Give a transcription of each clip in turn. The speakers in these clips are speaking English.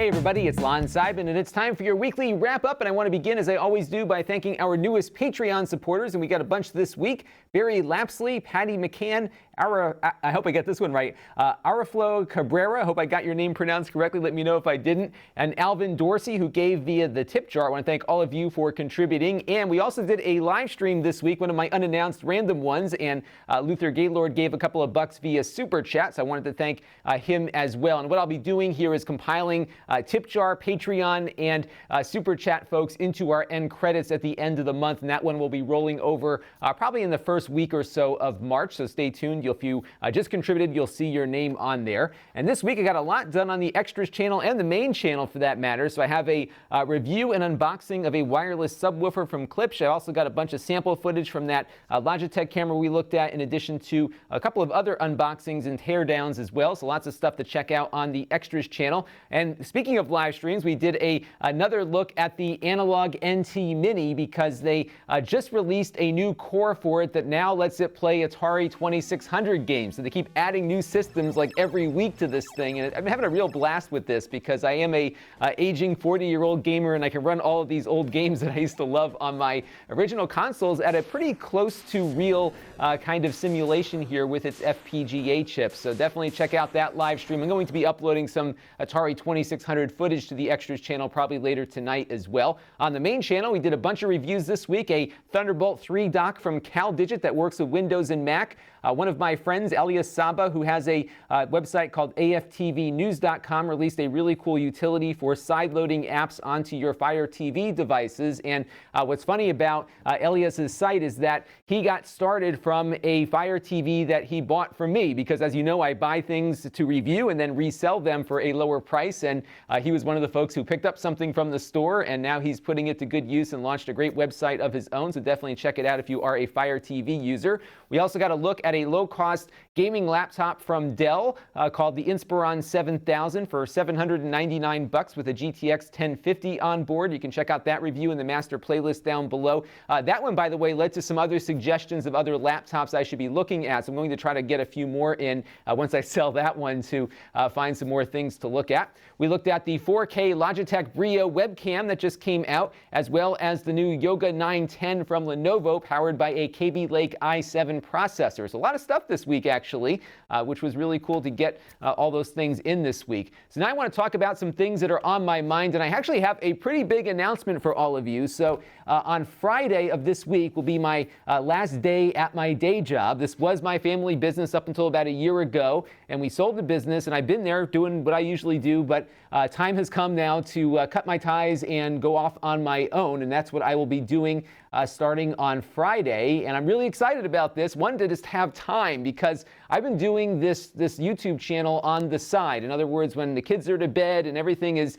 Hey everybody, it's Lon.TV, and it's time for your weekly wrap-up, and I want to begin, as I always do, by thanking our newest Patreon supporters, and we got a bunch this week. Barry Lapsley, Patty McCann, I hope I get this one right, Araflo Cabrera, I hope I got your name pronounced correctly, let me know if I didn't, and Alvin Dorsey, who gave via the tip jar. I want to thank all of you for contributing, and we also did a live stream this week, one of my unannounced random ones, and Luther Gaylord gave a couple of bucks via Super Chat, so I wanted to thank him as well. And what I'll be doing here is compiling tip jar, Patreon, and Super Chat folks into our end credits at the end of the month, and that one will be rolling over probably in the first week or so of March, so stay tuned. If you just contributed, you'll see your name on there. And this week I got a lot done on the Extras channel and the main channel for that matter, so I have a review and unboxing of a wireless subwoofer from Klipsch. I also got a bunch of sample footage from that Logitech camera we looked at, in addition to a couple of other unboxings and teardowns as well, so lots of stuff to check out on the Extras channel. And speaking of live streams, we did another look at the Analog NT Mini because they just released a new core for it that now lets it play Atari 2600 games. So they keep adding new systems like every week to this thing, and I'm having a real blast with this because I am a aging 40-year-old gamer, and I can run all of these old games that I used to love on my original consoles at a pretty close to real kind of simulation here with its FPGA chips. So definitely check out that live stream. I'm going to be uploading some Atari 2600 footage to the Extras channel probably later tonight as well. On the main channel, we did a bunch of reviews this week. A Thunderbolt 3 dock from CalDigit that works with Windows and Mac. One of my friends, Elias Saba, who has a website called AFTVnews.com, released a really cool utility for side-loading apps onto your Fire TV devices. And what's funny about Elias's site is that he got started from a Fire TV that he bought from me, because as you know, I buy things to review and then resell them for a lower price. And he was one of the folks who picked up something from the store, and now he's putting it to good use and launched a great website of his own. So definitely check it out if you are a Fire TV user. We also got a look at a low-cost gaming laptop from Dell called the Inspiron 7000 for $799 with a GTX 1050 on board. You can check out that review in the master playlist down below. That one, by the way, led to some other suggestions of other laptops I should be looking at, so I'm going to try to get a few more in once I sell that one to find some more things to look at. We looked at the 4K Logitech Brio webcam that just came out, as well as the new Yoga 910 from Lenovo, powered by a Kaby Lake i7 processor. So a lot of stuff this week, actually, which was really cool to get all those things in this week. So now I want to talk about some things that are on my mind, and I actually have a pretty big announcement for all of you. So on Friday of this week will be my last day at my day job. This was my family business up until about a year ago, and we sold the business, and I've been there doing what I usually do, but time has come now to cut my ties and go off on my own, and that's what I will be doing starting on Friday. And I'm really excited about this. One, to just have time, because I've been doing this YouTube channel on the side. In other words, when the kids are to bed and everything is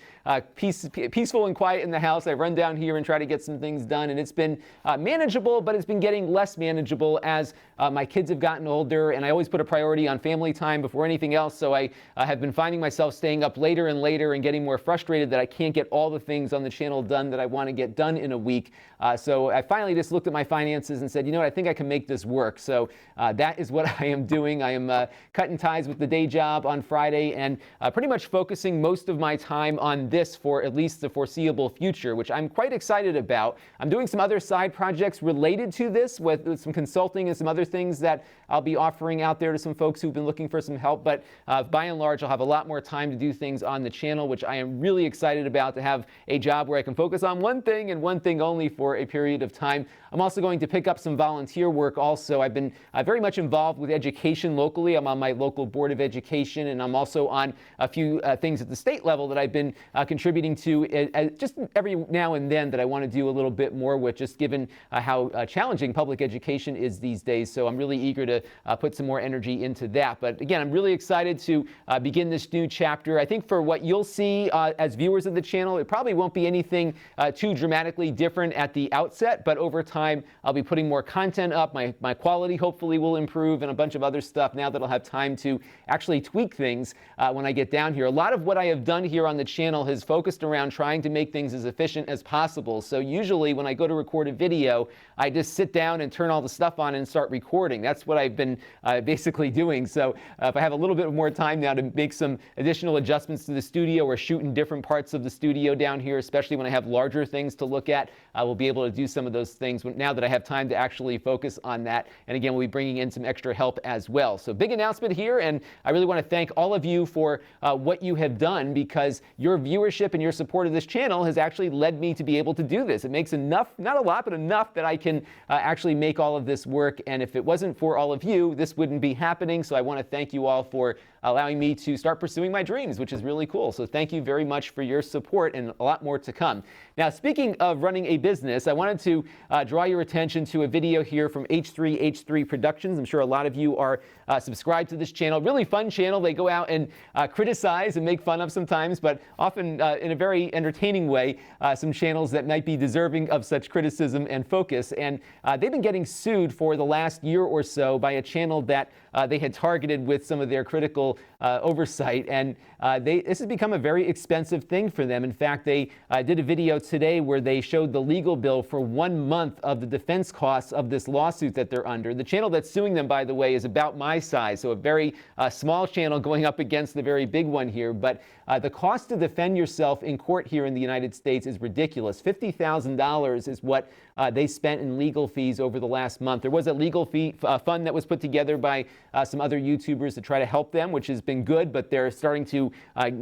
peaceful and quiet in the house, I run down here and try to get some things done. And it's been manageable, but it's been getting less manageable as my kids have gotten older, and I always put a priority on family time before anything else. So I have been finding myself staying up later and later and getting more frustrated that I can't get all the things on the channel done that I want to get done in a week. So I finally just looked at my finances and said, you know what, I think I can make this work. So that is what I am doing. I am cutting ties with the day job on Friday and pretty much focusing most of my time on this for at least the foreseeable future, which I'm quite excited about. I'm doing some other side projects related to this with some consulting and some other things that I'll be offering out there to some folks who've been looking for some help. But by and large, I'll have a lot more time to do things on the channel, which I am really excited about, to have a job where I can focus on one thing and one thing only for a period of time. I'm also going to pick up some volunteer work also. I've been very much involved with education locally. I'm on my local board of education, and I'm also on a few things at the state level that I've been contributing to just every now and then that I want to do a little bit more with, just given how challenging public education is these days. So I'm really eager to put some more energy into that. But again, I'm really excited to begin this new chapter. I think for what you'll see as viewers of the channel, it probably won't be anything too dramatically different at the outset, but over time I'll be putting more content up. My quality hopefully will improve. improve and a bunch of other stuff now that I'll have time to actually tweak things when I get down here. A lot of what I have done here on the channel has focused around trying to make things as efficient as possible. So usually when I go to record a video, I just sit down and turn all the stuff on and start recording. That's what I've been basically doing. So if I have a little bit more time now to make some additional adjustments to the studio or shoot in different parts of the studio down here, especially when I have larger things to look at, I will be able to do some of those things now that I have time to actually focus on that. And again, we'll be bringing in some extra help as well. So big announcement here, and I really want to thank all of you for what you have done, because your viewership and your support of this channel has actually led me to be able to do this. It makes enough, not a lot, but enough that I can actually make all of this work. And if it wasn't for all of you, this wouldn't be happening. So I want to thank you all for allowing me to start pursuing my dreams, which is really cool. So thank you very much for your support, and a lot more to come. Now, speaking of running a business, I wanted to draw your attention to a video here from H3H3 Productions. I'm sure a lot of you are subscribed to this channel. Really fun channel. They go out and criticize and make fun of sometimes, but often in a very entertaining way, some channels that might be deserving of such criticism and focus. And they've been getting sued for the last year or so by a channel that they had targeted with some of their critical oversight, and this has become a very expensive thing for them. In fact, they did a video today where they showed the legal bill for 1 month of the defense costs of this lawsuit that they're under. The channel that's suing them, by the way, is about my size, so a very small channel going up against the very big one here. But the cost to defend yourself in court here in the United States is ridiculous. $50,000 is what they spent in legal fees over the last month. There was a legal fee fund that was put together by some other YouTubers to try to help them, which has been good, but they're starting to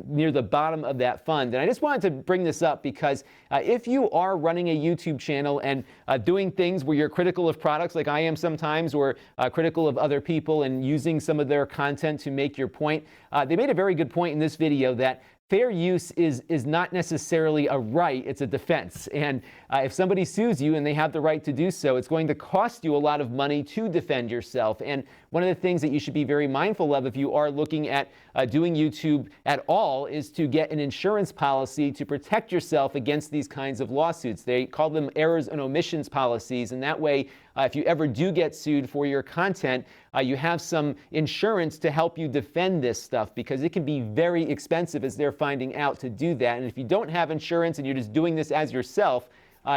near the bottom of that fund. And I just wanted to bring this up because if you are running a YouTube channel and doing things where you're critical of products like I am sometimes, or critical of other people and using some of their content to make your point, they made a very good point in this video that fair use is not necessarily a right, it's a defense. And if somebody sues you and they have the right to do so, it's going to cost you a lot of money to defend yourself. And one of the things that you should be very mindful of if you are looking at doing YouTube at all is to get an insurance policy to protect yourself against these kinds of lawsuits. They call them errors and omissions policies, and that way, if you ever do get sued for your content, you have some insurance to help you defend this stuff, because it can be very expensive, as they're finding out, to do that. And if you don't have insurance and you're just doing this as yourself,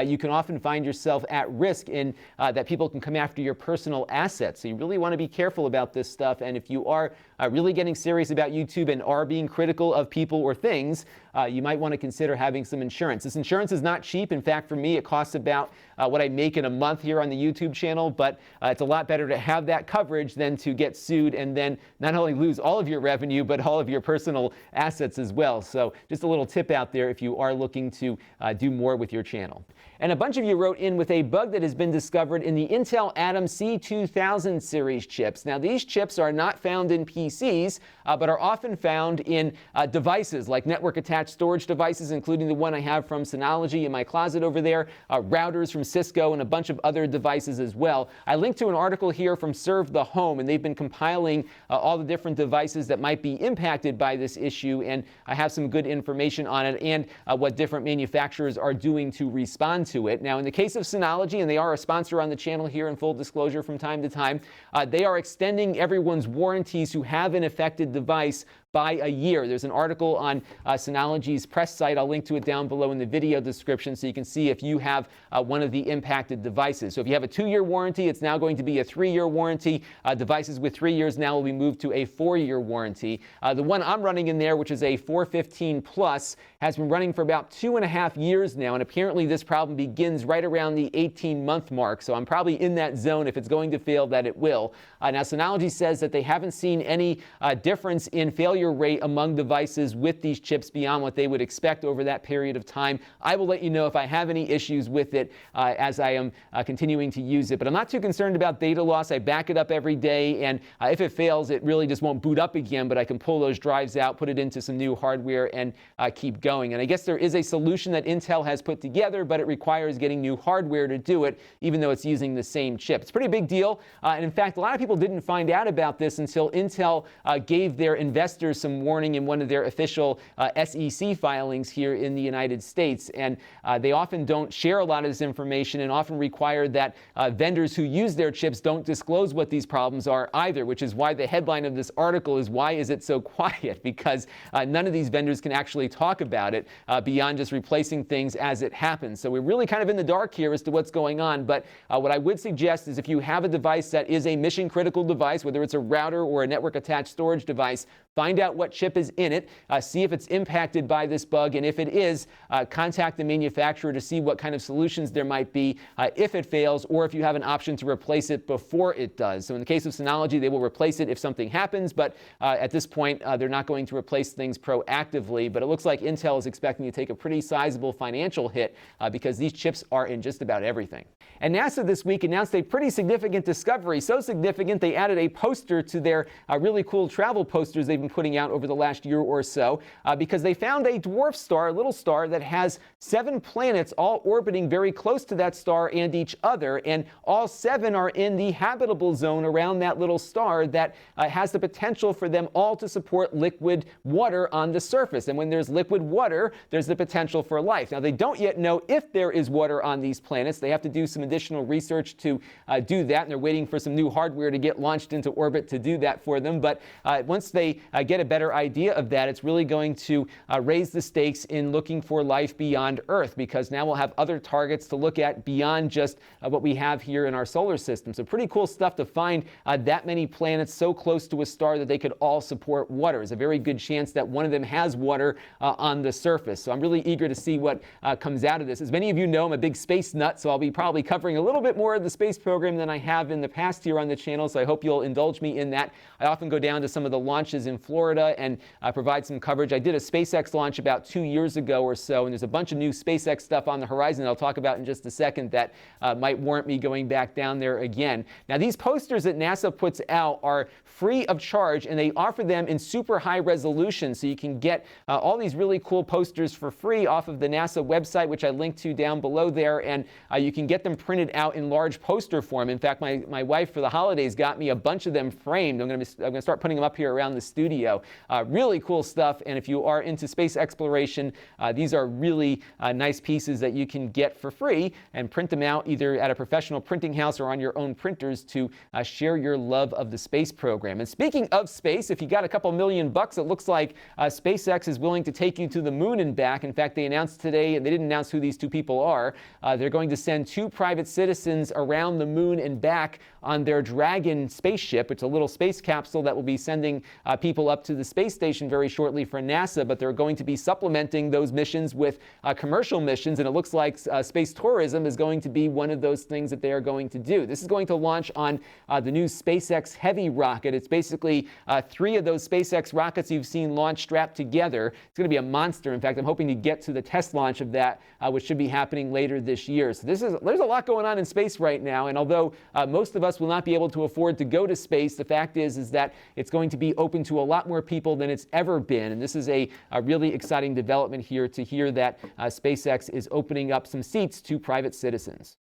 you can often find yourself at risk in that people can come after your personal assets. So you really want to be careful about this stuff. And if you are really getting serious about YouTube and are being critical of people or things, you might want to consider having some insurance. This insurance is not cheap. In fact, for me, it costs about what I make in a month here on the YouTube channel, but it's a lot better to have that coverage than to get sued and then not only lose all of your revenue, but all of your personal assets as well. So just a little tip out there if you are looking to do more with your channel. And a bunch of you wrote in with a bug that has been discovered in the Intel Atom C2000 series chips. Now, these chips are not found in PCs, but are often found in devices like network-attached storage devices, including the one I have from Synology in my closet over there, routers from Cisco, and a bunch of other devices as well. I linked to an article here from Serve the Home, and they've been compiling all the different devices that might be impacted by this issue, and I have some good information on it and what different manufacturers are doing to respond to it. Now, in the case of Synology, and they are a sponsor on the channel here in full disclosure from time to time, they are extending everyone's warranties who have an affected device by a year. There's an article on Synology's press site. I'll link to it down below in the video description so you can see if you have one of the impacted devices. So if you have a 2-year warranty, it's now going to be a 3-year warranty. Devices with 3 years now will be moved to a 4-year warranty. The one I'm running in there, which is a 415 Plus, has been running for about 2.5 years now, and apparently this problem begins right around the 18-month mark. So I'm probably in that zone. If it's going to fail, that it will. Now, Synology says that they haven't seen any difference in failure rate among devices with these chips beyond what they would expect over that period of time. I will let you know if I have any issues with it as I am continuing to use it. But I'm not too concerned about data loss. I back it up every day, and if it fails, it really just won't boot up again, but I can pull those drives out, put it into some new hardware, and keep going. And I guess there is a solution that Intel has put together, but it it requires getting new hardware to do it, even though it's using the same chip. It's a pretty big deal. And in fact, a lot of people didn't find out about this until Intel gave their investors some warning in one of their official SEC filings here in the United States. And they often don't share a lot of this information and often require that vendors who use their chips don't disclose what these problems are either, which is why the headline of this article is "Why is it so quiet?" Because none of these vendors can actually talk about it beyond just replacing things as it happens. So we're really kind of in the dark here as to what's going on. But what I would suggest is if you have a device that is a mission critical device, whether it's a router or a network attached storage device, find out what chip is in it, see if it's impacted by this bug, and if it is, contact the manufacturer to see what kind of solutions there might be if it fails, or if you have an option to replace it before it does. So in the case of Synology, they will replace it if something happens, but at this point, they're not going to replace things proactively. But it looks like Intel is expecting to take a pretty sizable financial hit because these chips are in just about everything. And NASA this week announced a pretty significant discovery, so significant they added a poster to their really cool travel posters they've been putting out over the last year or so, because they found a dwarf star, a little star that has 7 planets all orbiting very close to that star and each other, and all 7 are in the habitable zone around that little star that has the potential for them all to support liquid water on the surface. And when there's liquid water, there's the potential for life. Now, they don't yet know if there is water on these planets. They have to do some additional research to do that, and they're waiting for some new hardware to get launched into orbit to do that for them. But once they get a better idea of that, it's really going to raise the stakes in looking for life beyond Earth, because now we'll have other targets to look at beyond just what we have here in our solar system. So pretty cool stuff to find that many planets so close to a star that they could all support water. There's a very good chance that one of them has water on the surface. So I'm really eager to see what comes out of this. As many of you know, I'm a big space nut, so I'll be probably covering a little bit more of the space program than I have in the past here on the channel, so I hope you'll indulge me in that. I often go down to some of the launches in Florida and provide some coverage. I did a SpaceX launch about 2 years ago or so, and there's a bunch of new SpaceX stuff on the horizon that I'll talk about in just a second that might warrant me going back down there again. Now, these posters that NASA puts out are free of charge, and they offer them in super high resolution, so you can get all these really cool posters for free off of the NASA website, which I linked to down below there, and you can get them printed out in large poster form. In fact, my wife for the holidays got me a bunch of them framed. I'm going to start putting them up here around the studio. Really cool stuff, and if you are into space exploration, these are really nice pieces that you can get for free and print them out either at a professional printing house or on your own printers to share your love of the space program. And speaking of space, if you got a couple $1,000,000, it looks like SpaceX is willing to take you to the moon and back. In fact, they announced today, and they didn't announce who these 2 people are, they're going to send 2 private citizens around the moon and back on their Dragon spaceship. It's a little space capsule that will be sending people up to the space station very shortly for NASA, but they're going to be supplementing those missions with commercial missions, and it looks like space tourism is going to be one of those things that they are going to do. This is going to launch on the new SpaceX Heavy rocket. It's basically 3 of those SpaceX rockets you've seen launch strapped together. It's going to be a monster. In fact, I'm hoping to get to the test launch of that, which should be happening later this year. So there's a lot going on in space right now, and although most of us will not be able to afford to go to space, the fact is that it's going to be open to a lot more people than it's ever been, and this is a really exciting development here to hear that SpaceX is opening up some seats to private citizens.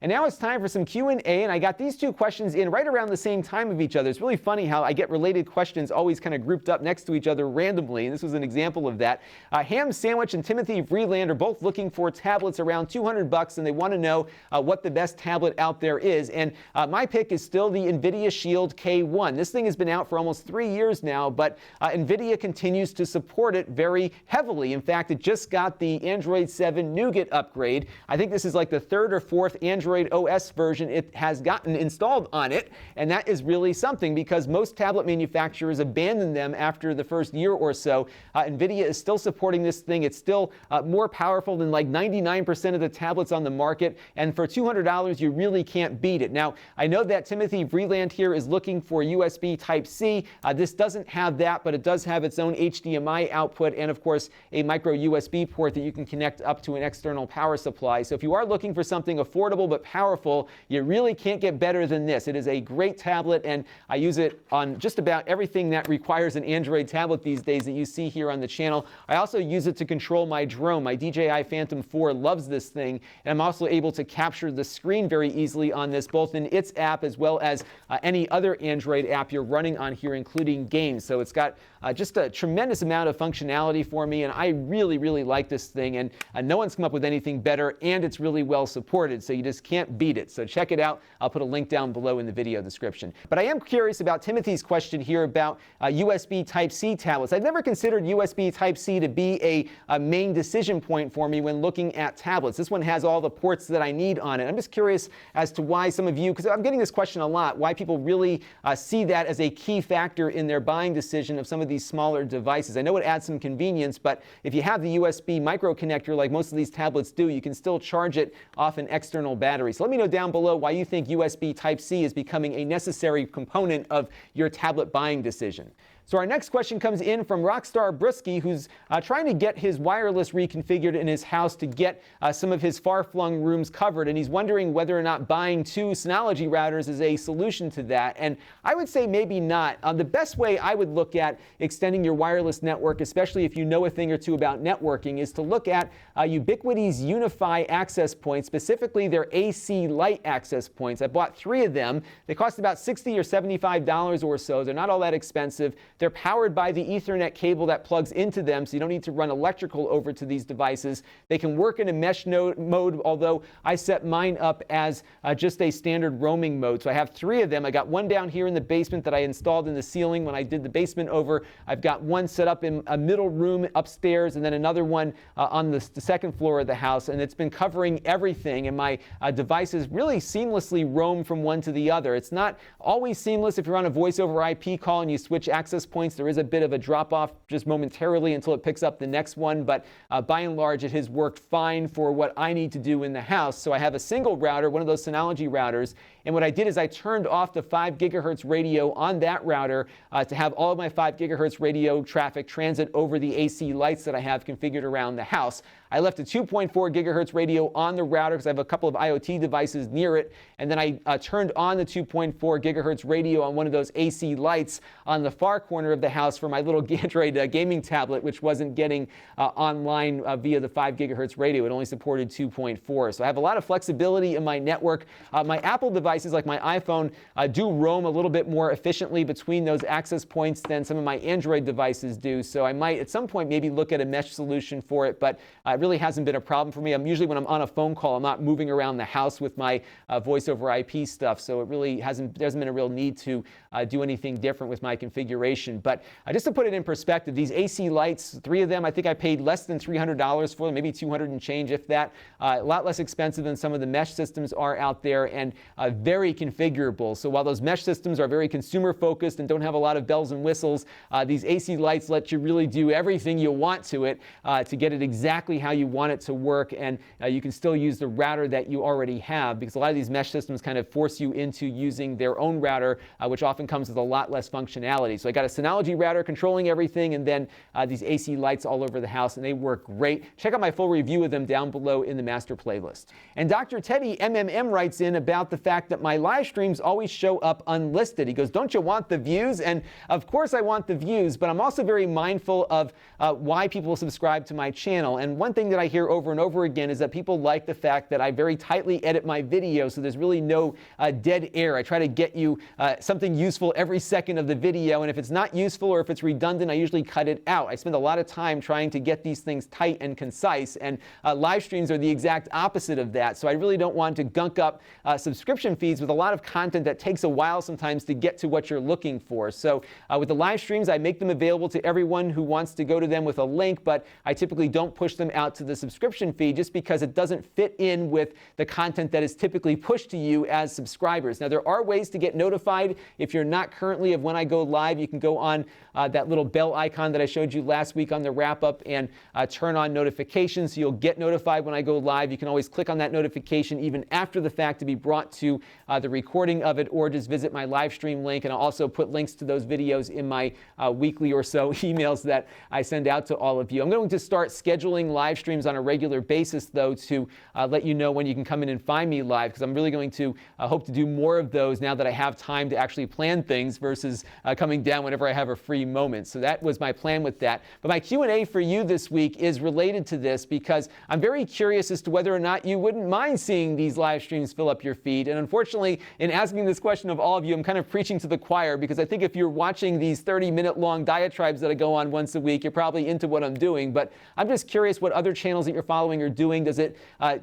And now it's time for some Q&A, and I got these 2 questions in right around the same time of each other. It's really funny how I get related questions always kind of grouped up next to each other randomly, and this was an example of that. Ham Sandwich and Timothy Vreeland are both looking for tablets around $200, and they want to know what the best tablet out there is. And my pick is still the NVIDIA Shield K1. This thing has been out for almost 3 years now, but NVIDIA continues to support it very heavily. In fact, it just got the Android 7 Nougat upgrade. I think this is like the 3rd or 4th Android OS version it has gotten installed on it, and that is really something because most tablet manufacturers abandoned them after the first year or so. NVIDIA is still supporting this thing. It's still more powerful than like 99% of the tablets on the market, and for $200 you really can't beat it. Now, I know that Timothy Vreeland here is looking for USB Type-C. This doesn't have that, but it does have its own HDMI output and, of course, a micro USB port that you can connect up to an external power supply. So if you are looking for something affordable but but powerful. You really can't get better than this. It is a great tablet, and I use it on just about everything that requires an Android tablet these days that you see here on the channel. I also use it to control my drone. My DJI Phantom 4 loves this thing, and I'm also able to capture the screen very easily on this, both in its app as well as any other Android app you're running on here, including games. So it's got just a tremendous amount of functionality for me, and I really, really like this thing, and no one's come up with anything better, and it's really well supported, so you just can't beat it. So check it out. I'll put a link down below in the video description. But I am curious about Timothy's question here about USB Type-C tablets. I've never considered USB Type-C to be a main decision point for me when looking at tablets. This one has all the ports that I need on it. I'm just curious as to why some of you, because I'm getting this question a lot, why people really see that as a key factor in their buying decision of some of these smaller devices. I know it adds some convenience, but if you have the USB micro connector like most of these tablets do, you can still charge it off an external battery. So let me know down below why you think USB Type-C is becoming a necessary component of your tablet buying decision. So our next question comes in from Rockstar Brusky, who's trying to get his wireless reconfigured in his house to get some of his far-flung rooms covered, and he's wondering whether or not buying 2 Synology routers is a solution to that. And I would say maybe not. The best way I would look at extending your wireless network, especially if you know a thing or two about networking, is to look at Ubiquiti's Unify access points, specifically their AC Lite access points. I bought 3 of them. They cost about $60 or $75 or so. They're not all that expensive. They're powered by the Ethernet cable that plugs into them, so you don't need to run electrical over to these devices. They can work in a mesh mode, although I set mine up as just a standard roaming mode. So I have 3 of them. I got one down here in the basement that I installed in the ceiling when I did the basement over. I've got one set up in a middle room upstairs, and then another one on the second floor of the house, and it's been covering everything, and my devices really seamlessly roam from one to the other. It's not always seamless if you're on a voice over IP call and you switch access points. There is a bit of a drop off just momentarily until it picks up the next one, but by and large it has worked fine for what I need to do in the house. So I have a single router, one of those Synology routers, and what I did is I turned off the 5 gigahertz radio on that router to have all of my 5 gigahertz radio traffic transit over the AC lights that I have configured around the house. I left a 2.4 gigahertz radio on the router because I have a couple of IoT devices near it, and then I turned on the 2.4 gigahertz radio on one of those AC lights on the far corner of the house for my little Android gaming tablet, which wasn't getting online via the 5 gigahertz radio. It only supported 2.4. So I have a lot of flexibility in my network. My Apple devices, like my iPhone, do roam a little bit more efficiently between those access points than some of my Android devices do. So I might at some point maybe look at a mesh solution for it, but it really hasn't been a problem for me. Usually when I'm on a phone call, I'm not moving around the house with my voice over IP stuff, so it really there hasn't been a real need to do anything different with my configuration. But just to put it in perspective, these AC lights, 3 of them, I think I paid less than $300 for them, maybe 200 and change, if that. A lot less expensive than some of the mesh systems are out there, and very configurable. So while those mesh systems are very consumer focused and don't have a lot of bells and whistles, these AC lights let you really do everything you want to it to get it exactly how you want it to work, and you can still use the router that you already have, because a lot of these mesh systems kind of force you into using their own router, which often comes with a lot less functionality. So I got a Synology router controlling everything, and then these AC lights all over the house, and they work great. Check out my full review of them down below in the master playlist. And Dr. Teddy MMM writes in about the fact that my live streams always show up unlisted. He goes, don't you want the views? And of course I want the views, but I'm also very mindful of why people subscribe to my channel. And one thing that I hear over and over again is that people like the fact that I very tightly edit my videos, so there's really no dead air. I try to get you something useful every second of the video, and if it's not useful or if it's redundant, I usually cut it out. I spend a lot of time trying to get these things tight and concise, and live streams are the exact opposite of that. So I really don't want to gunk up subscription feeds with a lot of content that takes a while sometimes to get to what you're looking for. So with the live streams, I make them available to everyone who wants to go to them with a link, but I typically don't push them out to the subscription feed just because it doesn't fit in with the content that is typically pushed to you as subscribers. Now, there are ways to get notified. If you're not currently of when I go live, you can go on that little bell icon that I showed you last week on the wrap-up and turn on notifications so you'll get notified when I go live. You can always click on that notification even after the fact to be brought to the recording of it, or just visit my live stream link. And I'll also put links to those videos in my weekly or so emails that I send out to all of you. I'm going to start scheduling live streams on a regular basis, though, to let you know when you can come in and find me live, because I'm really going to hope to do more of those now that I have time to actually plan things versus coming down whenever I have a free moment. So that was my plan with that. But my Q&A for you this week is related to this, because I'm very curious as to whether or not you wouldn't mind seeing these live streams fill up your feed. And unfortunately, in asking this question of all of you, I'm kind of preaching to the choir, because I think if you're watching these 30-minute long diatribes that I go on once a week, you're probably into what I'm doing. But I'm just curious what other channels that you're following are doing. Does it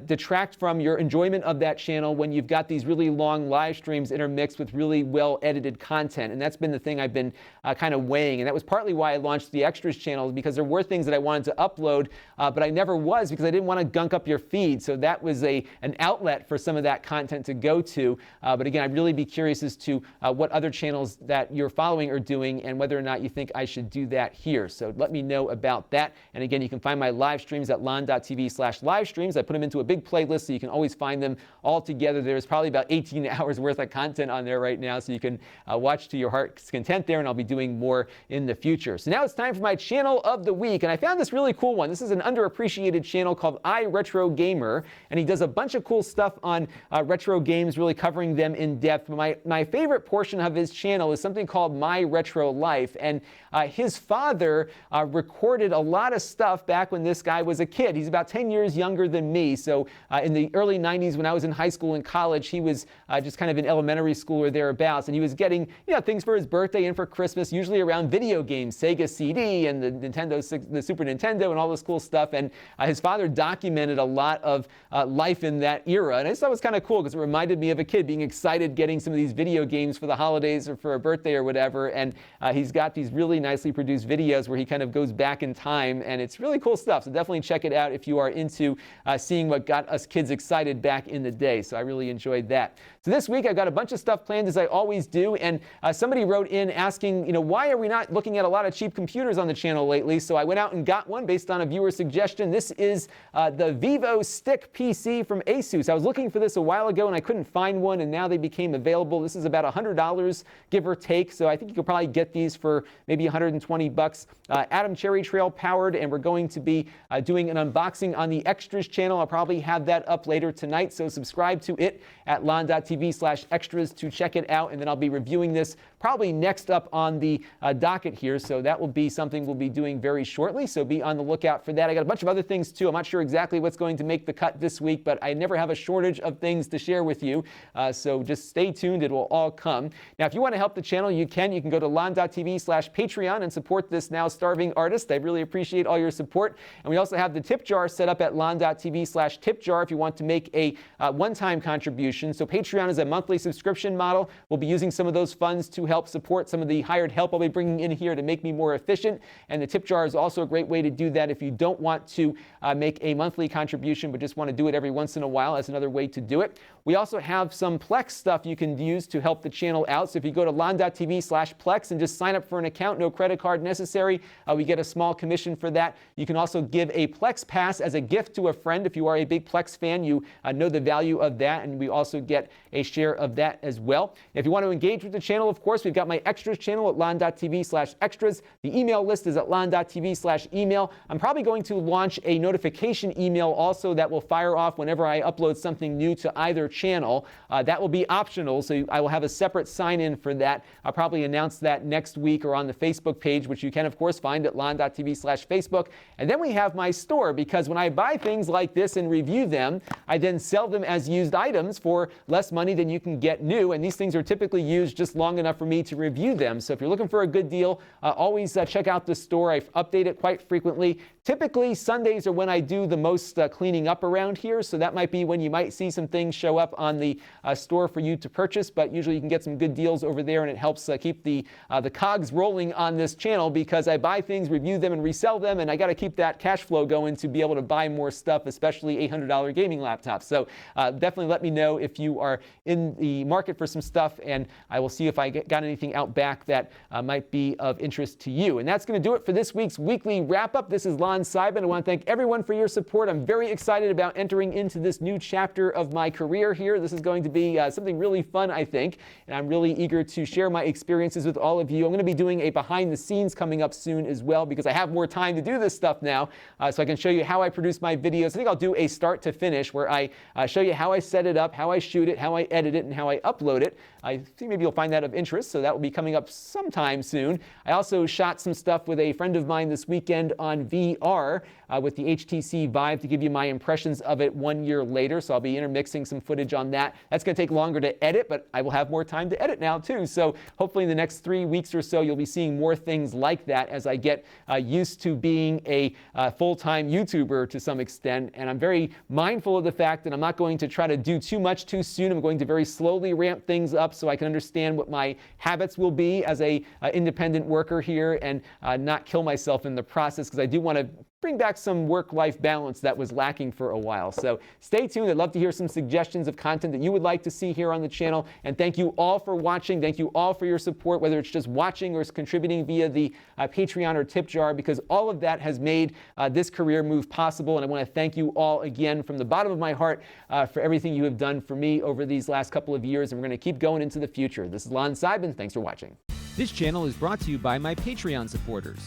detract from your enjoyment of that channel when you've got these really long live streams intermixed with really well-edited content? And that's been the thing I've been kind of weighing. And that was partly why I launched the Extras channel, because there were things that I wanted to upload, but I never was, because I didn't want to gunk up your feed. So that was an outlet for some of that content to go to. But again, I'd really be curious as to what other channels that you're following are doing, and whether or not you think I should do that here. So let me know about that. And again, you can find my live streams at Lon.TV/livestreams. I put them into a big playlist, so you can always find them all together. There's probably about 18 hours worth of content on there right now, so you can watch to your heart's content there, and I'll be doing more in the future. So now it's time for my channel of the week, and I found this really cool one. This is an underappreciated channel called iRetrogamer, and he does a bunch of cool stuff on retro games, really covering them in depth. My favorite portion of his channel is something called My Retro Life, and his father recorded a lot of stuff back when this guy was a kid. He's about 10 years younger than me, so in the early 90s when I was in high school and college, he was just kind of in elementary school or thereabouts, and he was getting things for his birthday and for Christmas, usually around video games, Sega CD and the Super Nintendo and all this cool stuff. And his father documented a lot of life in that era, and I just thought it was kind of cool, because it reminded me of a kid being excited getting some of these video games for the holidays or for a birthday or whatever. And he's got these really nicely produced videos where he kind of goes back in time, and it's really cool stuff. So definitely check it out if you are into seeing what got us kids excited back in the day. So I really enjoyed that. So this week I've got a bunch of stuff planned, as I always do, and somebody wrote in asking, why are we not looking at a lot of cheap computers on the channel lately? So I went out and got one based on a viewer suggestion. This is the Vivo Stick PC from Asus. I was looking for this a while ago and I couldn't find one, and now they became available. This is about $100, give or take. So I think you could probably get these for maybe 120 bucks. Atom Cherry Trail powered, and we're going to be doing an unboxing on the Extras channel. I'll probably have that up later tonight, so subscribe to it at Lon.TV/extras to check it out, and then I'll be reviewing this probably next up on the docket here. So that will be something we'll be doing very shortly, so be on the lookout for that. I got a bunch of other things too. I'm not sure exactly what's going to make the cut this week, but I never have a shortage of things to share with you, so just stay tuned. It will all come. Now, if you want to help the channel, you can go to Lon.TV/Patreon and support this now starving artist. I really appreciate all your support. And we also have the tip jar set up at Lon.TV/tipjar if you want to make a one-time contribution. So Patreon is a monthly subscription model. We'll be using some of those funds to help support some of the hired help I'll be bringing in here to make me more efficient. And the tip jar is also a great way to do that if you don't want to make a monthly contribution but just want to do it every once in a while. That's another way to do it. We also have some Plex stuff you can use to help the channel out. So if you go to Lon.TV/Plex and just sign up for an account, no credit card necessary, we get a small commission for that. You can also give a Plex pass as a gift to a friend. If you are a big Plex fan, you know the value of that, and we also get a share of that as well. If you want to engage with the channel, of course, we've got my Extras channel at Lon.TV/extras. The email list is at Lon.TV/email. I'm probably going to launch a notification email also that will fire off whenever I upload something new to either channel. That will be optional, so I will have a separate sign-in for that. I'll probably announce that next week or on the Facebook page, which you can, of course, find at Lon.TV/Facebook. And then we have my store, because when I buy things like this and review them, I then sell them as used items for less money than you can get new. And these things are typically used just long enough for me to review them. So if you're looking for a good deal, always check out the store. I update it quite frequently. Typically, Sundays are when I do the most cleaning up around here, so that might be when you might see some things show up on the store for you to purchase, but usually you can get some good deals over there, and it helps keep the cogs rolling on this channel, because I buy things, review them, and resell them, and I got to keep that cash flow going to be able to buy more stuff, especially $800 gaming laptops. So definitely let me know if you are in the market for some stuff, and I will see if I got got anything out back that might be of interest to you. And that's going to do it for this week's weekly wrap-up. This is Lon Seidman. I want to thank everyone for your support. I'm very excited about entering into this new chapter of my career here. This is going to be something really fun, I think, and I'm really eager to share my experiences with all of you. I'm going to be doing a behind the scenes coming up soon as well, because I have more time to do this stuff now, so I can show you how I produce my videos. I think I'll do a start to finish where I show you how I set it up, how I shoot it, how I edit it, and how I upload it. I think maybe you'll find that of interest, so that will be coming up sometime soon. I also shot some stuff with a friend of mine this weekend on VR with the HTC Vive to give you my impressions of it 1 year later, so I'll be intermixing some footage on that. That's going to take longer to edit, but I will have more time to edit now too, so hopefully in the next 3 weeks or so you'll be seeing more things like that as I get used to being a full-time YouTuber to some extent. And I'm very mindful of the fact that I'm not going to try to do too much too soon. I'm going to very slowly ramp things up so I can understand what my habits will be as a independent worker here, and not kill myself in the process, because I do want to bring back some work-life balance that was lacking for a while. So stay tuned. I'd love to hear some suggestions of content that you would like to see here on the channel. And thank you all for watching. Thank you all for your support, whether it's just watching or contributing via the Patreon or tip jar, because all of that has made this career move possible. And I want to thank you all again from the bottom of my heart for everything you have done for me over these last couple of years. And we're going to keep going into the future. This is Lon Seidman. Thanks for watching. This channel is brought to you by my Patreon supporters.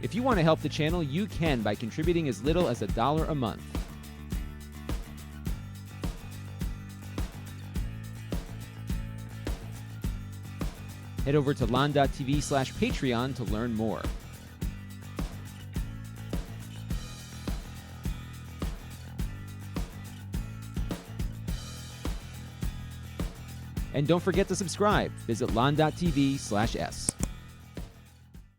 If you want to help the channel, you can by contributing as little as $1 a month. Head over to Lon.TV/Patreon to learn more. And don't forget to subscribe. Visit Lon.TV/S.